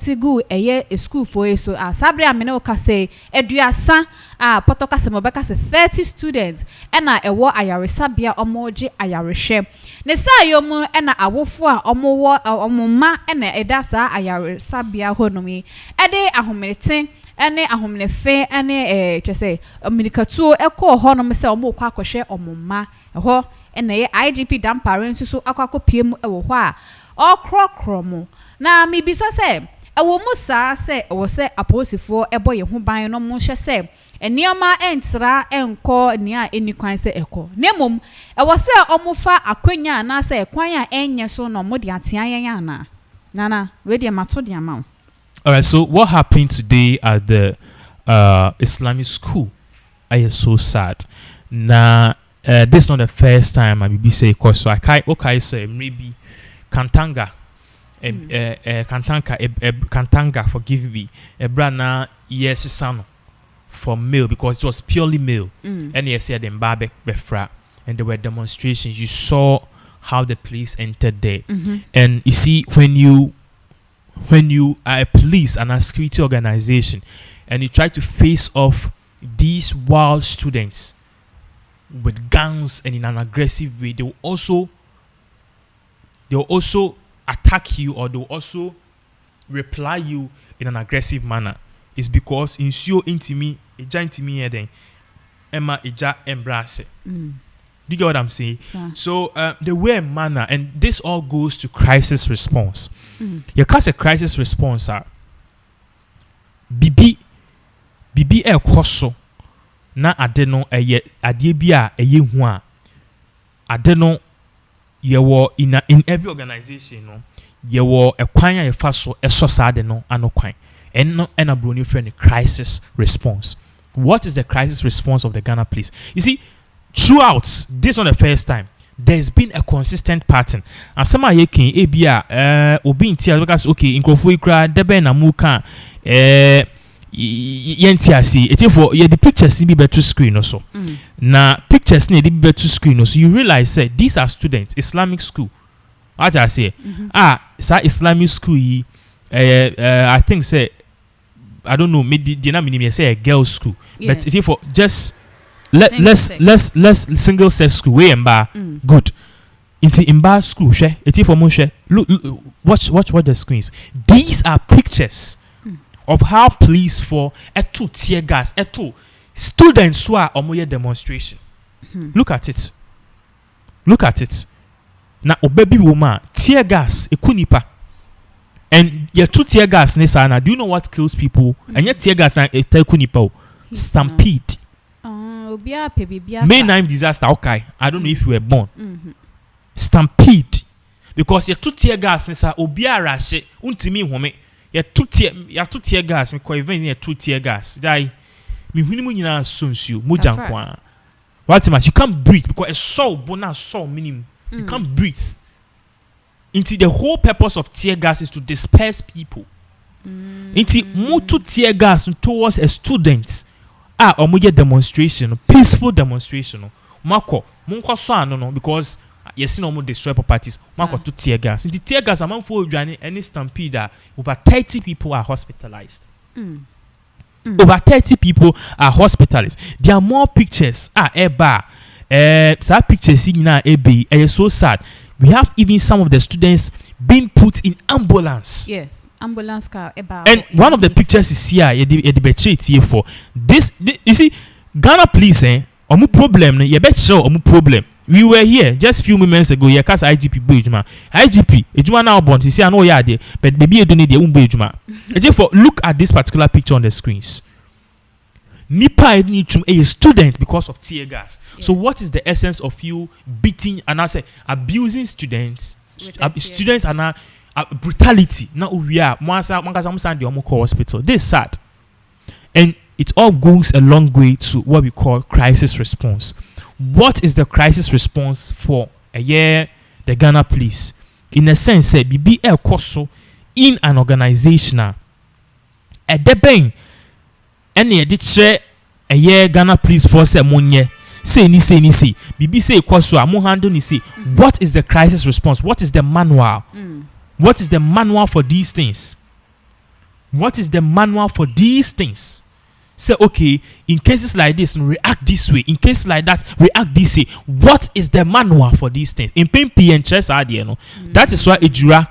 tigu eye school for so sabre amene o ka say eduasa potoka se mobeka se 30 students ena ewo ayaresabia omoje ayarehwe ne sayo mu ena awofo a omowo omoma ena edasa ayaresabia honomi ede ahomelete ene ahomenefe ene chese ominikatuo ekọ honom se omo kwa akohwe omoma ho ena ye IGP dam parents so akwakopiem ewo ho a okrokromo na mibisa se ewo musa se ewo se aposifo ebo ye ho ban no mo hwe se enioma entra enko nia enikwan se eko nemom ewo se omufa akwanya na se ekwan a enye so no mo de atia yen ana nana we de mato de amount. All right, so what happened today at the Islamic school? I am so sad. Now, this is not the first time I be say because so I can't okay say maybe Kantanga Kantanga, forgive me. Brana yes son for male because it was purely male. And yes, said in Babek Befra, and there were demonstrations. You saw how the police entered there, and you see when you are a police and a security organization, and you try to face off these wild students with guns and in an aggressive way, they'll also attack you, or they'll also reply you in an aggressive manner. It's because in so intimi then Emma ija embrace. Do you get what I'm saying? So the way and manner, and this all goes to crisis response. You cast a crisis response bibi e koso na adeno eye adie bia eye hu a adeno yewo in every organization no yewo ekwan a yefa so eso saade no anokwan enno ena broni friend crisis response. What is the crisis response of the Ghana police? You see, throughout this not the first time, there's been a consistent pattern. And some are yekin ebia obi ntia because okay inkrofo ikra debe na muka yentiasi eti for the pictures be better screen also. Na pictures need be better screen also. You realize say these are students Islamic school. What I say sa Islamic school I think say I don't know maybe the name say a girls school, but eti for just let's single sex school way emba good. It's in bar school share eti for mo share look watch the screens. These are pictures of how police for two tear gas two students who are omoye demonstration. Look at it na obaby woman tear gas ekunipa. And your two tear gas nesana, do you know what kills people? And yet tear gas na ekunipa stampede. May 9 disaster, okay. I don't know if you were born. Stampede. Because your two tear gas nesa obiara she untimi home. Your two tear gas me ko even your two tear gas. Dai me hunimu nyina sonsu mojankwa. What much you can't breathe because a soul bona soul minimum. You can't breathe. Into the whole purpose of tear gas is to disperse people. Into motu tear gas towards a student. Omoye demonstration, peaceful demonstration. Mako, munko so no because yes no more destroy properties. Mako to tear gas. Into tear gas among for any stampede over 30 people are hospitalized. Over 30 people are hospitalized. There are more pictures. Some pictures in ebe so sad. We have even some of the students being put in ambulance. Yes, ambulance car. And one of the pictures is here. Here for this. You see, Ghana police, omu problem. You bet sure omu problem. We were here just few moments ago. Here, cause IGP Ejuma. IGP Ejuma now born. You see, I know you are there, but maybe you don't need the Ejuma. Therefore, look at this particular picture on the screens. Nipa need to a student because of tear gas. Yes. So what is the essence of you beating and I say abusing students? Students are now brutality. Now we are hospital. This is sad, and it all goes a long way to what we call crisis response. What is the crisis response for the Ghana police? In a sense, say be a coso in an organization. At the bank. Any did share a year Ghana police force a monye. Say Bibi say kwaso amu handle ni say. What is the crisis response? What is the manual? What is the manual for these things? What is the manual for these things? Say, okay, in cases like this, react this way. In cases like that, react this way. What is the manual for these things? In PMP and chess idea, no. That is why Ejura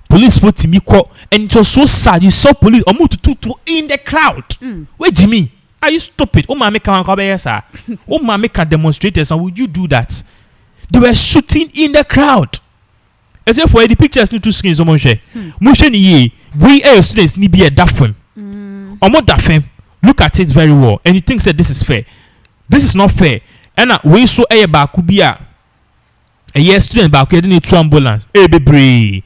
police put Timiko, and it was so sad. You saw police almost in the crowd. Where Jimmy? Are you stupid? Oh, my make a demonstrators, and would you do that? They were shooting in the crowd. Except for the pictures need to screen so much. Motion ye, we students need be a daffin. Omo daffin. Look at it very well, and you think that this is fair. This is not fair. And we so a bakubia a year student back need two ambulance. Bebre.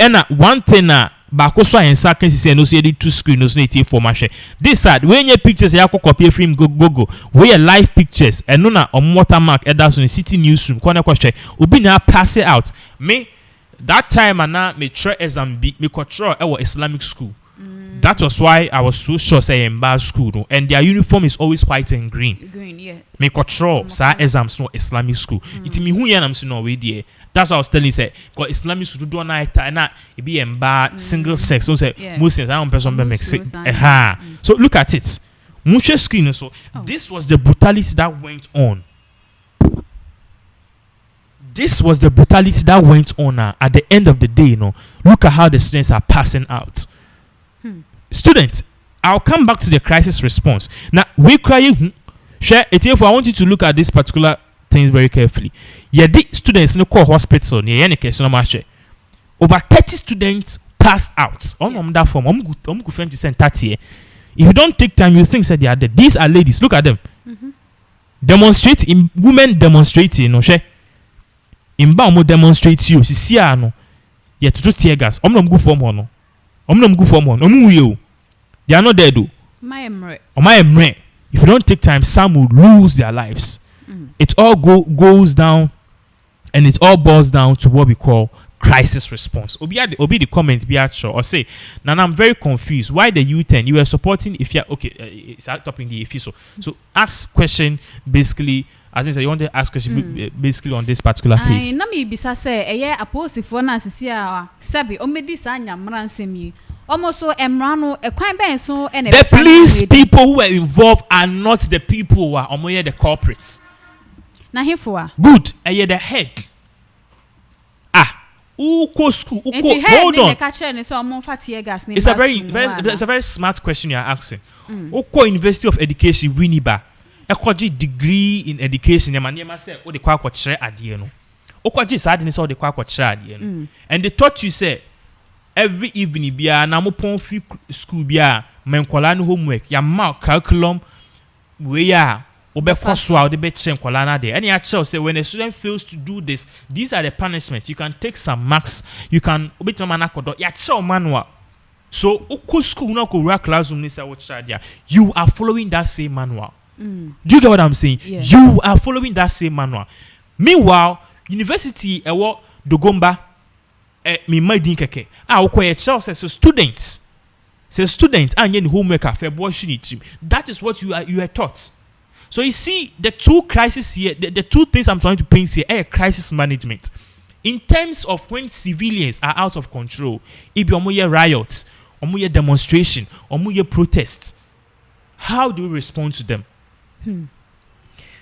And one thing back also in seconds is no see two screen no see for my share. This side when your pictures you copy film go. We are live pictures and no na on watermark that's in city newsroom. Corner question. Obi na pass it out. Me. That time and now me try exam me control our Islamic school. That was why I was so sure say in bad school no? And their uniform is always white and green. Green, yes. Me control sa exams no Islamic school. It me who yan am no way there. That's what I was telling you say. Cause Islamic school do night and it be in bad single sex. So say Muslims I don't person be make sick. So look at it. Mushe screen so this was the brutality that went on. This was the brutality that went on at the end of the day, Look at how the students are passing out. Students, I'll come back to the crisis response. Now, we crying. Share it if I want you to look at this particular things very carefully. The students in the core hospital near over 30 students passed out. On that form, I'm going to send 30. If you don't take time, you think that they are dead. These are ladies. Look at them. Demonstrating, women demonstrating, share. Imba omo demonstrate you sisi ano ye to tear gas omnom go form hono omu we o they are not dead o my emre if you don't take time some will lose their lives. It all goes down and it all boils down to what we call crisis response. Obi the comments be sure or say now I'm very confused why the U10 you were supporting if you okay it's topping the if so ask question basically. I think so you want to ask question basically on this particular case. Na me bisa say eye aposifo na asisi a sabi omedi sa nyamra nsemi almost so emrano ekwan ben so and the police people who were involved are not the people who are omoye the culprits. Na hefo good eye the head. Uko school uko hold on. It's a very smart question you are asking. Uko University of Education Winneba. Ekoji degree in education and say o de kwa kwakire ade no okoji sad ni say o de kwa kwakire ade no and they taught you say every evening bia na mo pon free school bia menkola no homework ya ma curriculum we ya obekwaso a o de be kire nkola na de any actual say when a student fails to do this these are the punishments you can take some marks you can obitima na kodo ya kire manual so oko school na ko ra classroom ni say wo kire ade you are following that same manual. Do you get what I'm saying? Yeah. You are following that same manual. Meanwhile, university ewo dogomba me madin keke. Okoye child says so students and yen homework afa washing it. That is what you are taught. So you see the two crises here, the two things I'm trying to paint here are crisis management. In terms of when civilians are out of control, if you riots, or demonstration, or protests, how do we respond to them?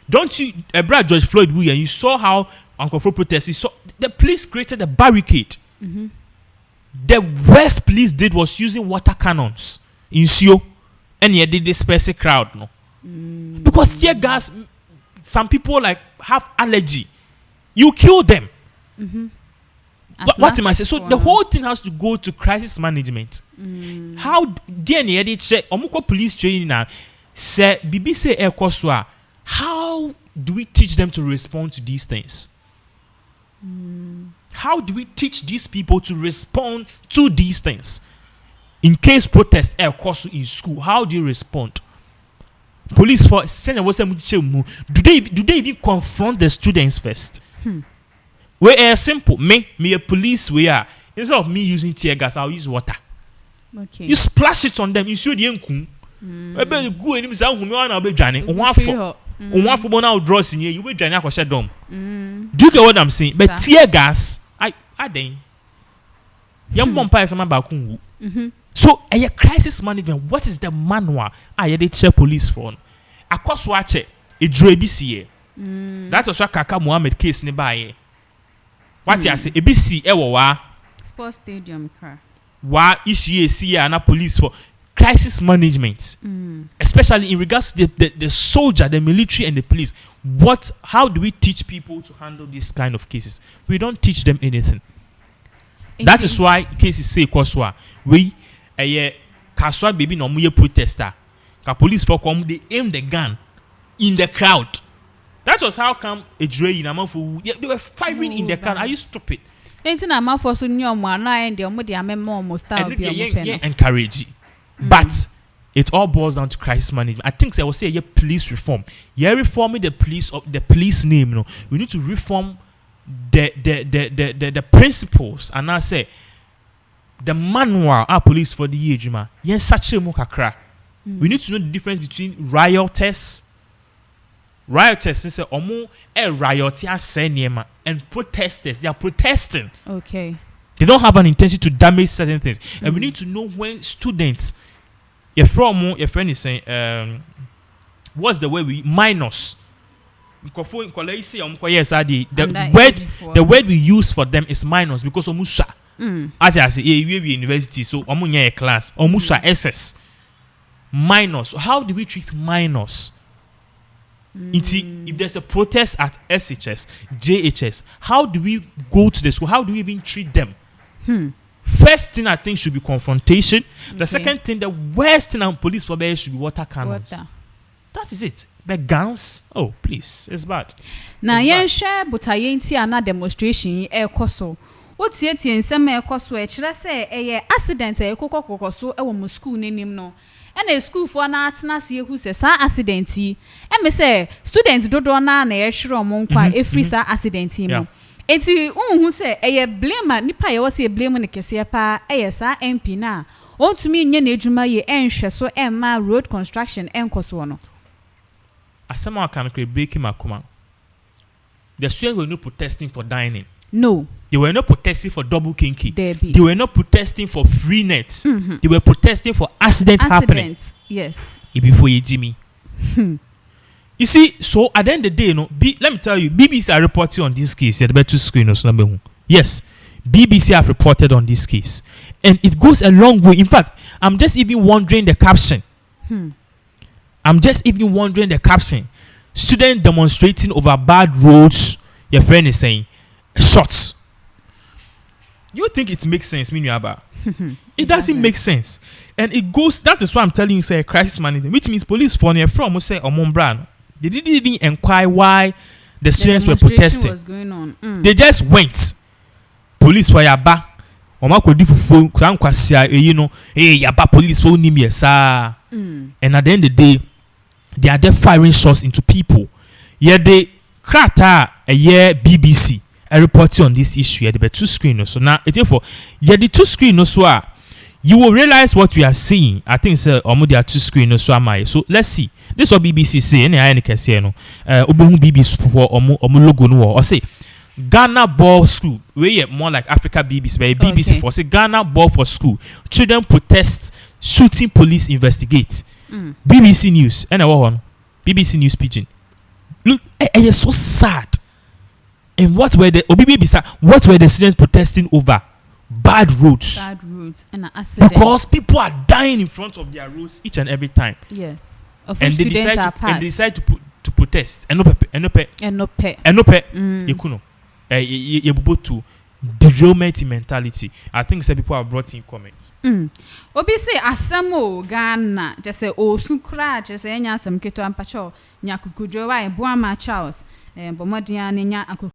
Don't you, brother George Floyd Williams, you saw how Uncle Fro protested. So the police created a barricade. The worst police did was using water cannons in Sio, and yet they disperse the crowd. No, because tear gas, some people like have allergy. You kill them. What am I saying? So the whole thing has to go to crisis management. How DNA they check? Omuko police training now. Say BBC Ekoswa, how do we teach them to respond to these things? How do we teach these people to respond to these things? In case protests Ekosu in school, how do you respond? Police for do they even confront the students first? We are simple. Me a police we are. Instead of me using tear gas, I'll use water. Okay. You splash it on them. You see the enku. Ebe go enim say hu me wana be dwane. Onwafo bo na draws in here. You be dwane akoshe dom. Do you get what I'm saying? But tear gas, I then. Young bumpire sama ba ku. So a crisis management, what is the manual I dey check police for? Akos wache e dro ebisi e. That's also Kaka Muhammad case ni ba ye. What you say ebisi e wo wa sports stadium car. Wa issue see na police for crisis management. Especially in regards to the soldier, the military and the police. How do we teach people to handle this kind of cases? We don't teach them anything. That is why cases say koswa we kaswa baby no muye protester. Ka police for come they aim the gun in the crowd. That was how come a dre in Amafu they were firing in the crowd. Are you stupid? Anything Amafu so nyom na and the omudi amemo almost encourage. But it all boils down to crisis management. I think I will say police reform. Reforming the police name. You know, we need to reform the principles, and I say the manual our police for the age, man. Yes, such a mukakra. We need to know the difference between rioters. Rioters say omo riotia senema and protesters. They are protesting. Okay. They don't have an intention to damage certain things, and we need to know when students. Your friend is saying, what's the way we minus? The word we use for them is minus because omusa. As I say, we university, so omunya class, omusa SS. Minus. So how do we treat minus? If there's a protest at SHS, JHS, how do we go to the school? How do we even treat them? First thing I think should be confrontation. The second thing, the worst thing on police for should be water cannons. That is it. But guns, oh please, it's bad. Now yen share but I ain't see another demonstration koso. What's yet in some koso e say a accident e koko so e wo school nim no. And a school for an art na see who says accident and me say students do na e shiro mon kwa e free sa accident mo. Enti who say blame nipa ye was blame ne kese pa sa MP na ontumi nye na edwuma ye enhwe so emma road construction enkoso no. Asema can break him akuma. The students were not protesting for dining. No. They were not protesting for double kinky. Debbie. They were not protesting for free nets. They were protesting for accident happening. Yes. Before you Jimmy. You see, so at the end of the day, let me tell you, BBC are reporting on this case. Yes, BBC have reported on this case. And it goes a long way. In fact, I'm just even wondering the caption. Student demonstrating over bad roads. Your friend is saying, shots. You think it makes sense, Minuaba? It doesn't make sense. And it goes, that is why I'm telling you, say, crisis management, which means police for near from, say, Omonbran. They didn't even inquire why the students were protesting. Was going on. They just went. Police for Yaba. Oma ko di fufu kran kwasia Yaba police for nim yesa. And at the end of the day, they are there firing shots into people. Yeah, they krata a year BBC a report on this issue. Yeah, the two screen so now it's for the two screen so you will realize what we are seeing. I think there are two screen so am I. So let's see. This is what BBC say. Any can say no. BBC for logo no or say Ghana Ball School. We more like Africa BBC, but BBC for say Ghana Ball for School. Children protest, shooting police investigate. BBC News. And one BBC News Pigeon. Look, it's so sad. And what were the students protesting over? Bad roads. And an accident. Because people are dying in front of their roads each and every time. Yes. And they decide to protest. And no pay. You to derailment mentality. I think some people have brought in comments. Obi say asamo Ghana just say osukra just say nya asam keto ampacho nya kukudwo wa Boama Charles bomodian nya